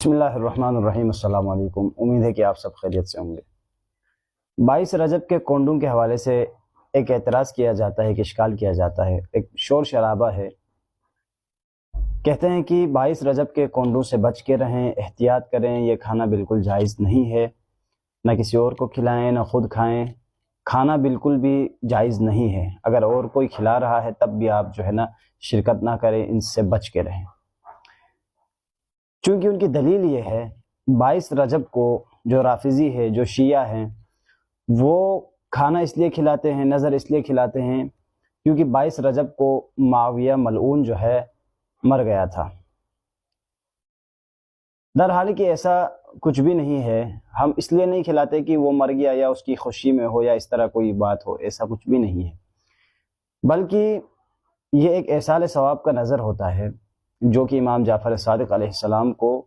بسم اللہ الرحمن الرحیم۔ السلام علیکم۔ امید ہے کہ آپ سب خیریت سے ہوں گے۔ 22 رجب کے کونڈوں کے حوالے سے ایک اعتراض کیا جاتا ہے، ایک اشکال کیا جاتا ہے، ایک شور شرابہ ہے۔ کہتے ہیں کہ 22 رجب کے کونڈوں سے بچ کے رہیں، احتیاط کریں، یہ کھانا بالکل جائز نہیں ہے، نہ کسی اور کو کھلائیں نہ خود کھائیں، کھانا بالکل بھی جائز نہیں ہے، اگر اور کوئی کھلا رہا ہے تب بھی آپ شرکت نہ کریں، ان سے بچ کے رہیں۔ چونکہ ان کی دلیل یہ ہے، 22 رجب کو جو رافضی ہے، جو شیعہ ہیں، وہ کھانا اس لیے کھلاتے ہیں، نظر اس لیے کھلاتے ہیں کیونکہ 22 رجب کو معاویہ ملعون جو ہے مر گیا تھا۔ درحال کہ ایسا کچھ بھی نہیں ہے، ہم اس لیے نہیں کھلاتے کہ وہ مر گیا یا اس کی خوشی میں ہو یا اس طرح کوئی بات ہو، ایسا کچھ بھی نہیں ہے، بلکہ یہ ایک احسال ثواب کا نظر ہوتا ہے جو کہ امام جعفر صادق علیہ السلام کو